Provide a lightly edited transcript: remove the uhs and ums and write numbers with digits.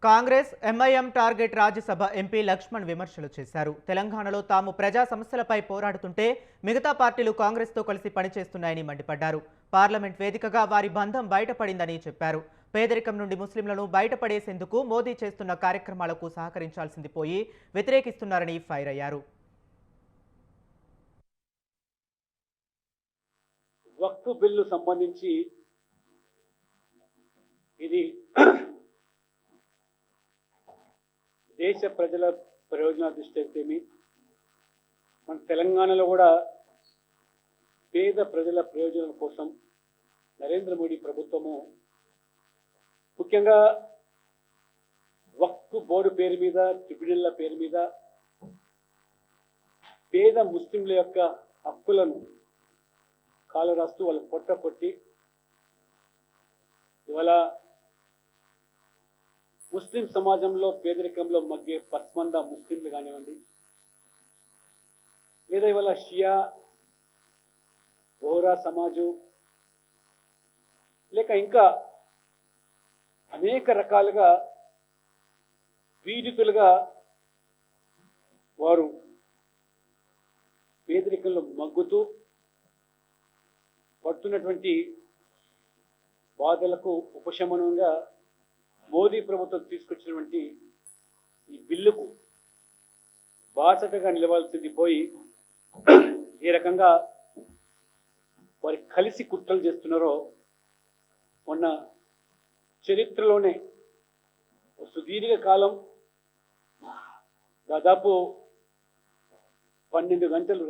Congress MIM target Rajya Sabha MP Laxman విమర్శలు చేశారు. తెలంగాణలో తాము ప్రజా సమస్యలపై పోరాడుతుంటే మిగతా పార్టీలు కాంగ్రెస్తో కలిసి పనిచేస్తున్నాయని మండిపడ్డారు. పార్లమెంట్ వేదికగా వారి బంధం బయటపడిందని చెప్పారు. పేదరికం నుండి ముస్లింలను బయటపడేసేందుకు మోదీ చేస్తున్న కార్యక్రమాలకు సహకరించాల్సింది పోయి వ్యతిరేకిస్తున్నారని ఫైర్ అయ్యారు. వక్ఫ్ బిల్లు సంబంధించి ఇది దేశ ప్రజల ప్రయోజనాల దృష్టి అయితేమి, మన తెలంగాణలో కూడా పేద ప్రజల ప్రయోజనాల కోసం నరేంద్ర మోడీ ప్రభుత్వము ముఖ్యంగా వక్ఫ్ బోర్డు పేరు మీద, ట్రిబ్యునల్ల పేరు మీద పేద ముస్లింల యొక్క హక్కులను కాలరాస్తూ వాళ్ళు పొట్ట కొట్టి ఇవాళ ముస్లిం సమాజంలో పేదరికంలో మగ్గే పస్మంద ముస్లింలు కానివ్వండి, లేదా ఇవాళ షియా బోహరా సమాజు, లేక ఇంకా అనేక రకాలుగా పీడితులుగా వారు పేదరికంలో మగ్గుతూ పడుతున్నటువంటి బాధలకు ఉపశమనంగా మోదీ ప్రభుత్వం తీసుకొచ్చినటువంటి ఈ బిల్లుకు బాసటగా నిలవాల్సింది పోయి ఏ రకంగా వారి కలిసి కుట్రలు చేస్తున్నారో మొన్న చరిత్రలోనే సుదీర్ఘ కాలం దాదాపు 12 గంటలు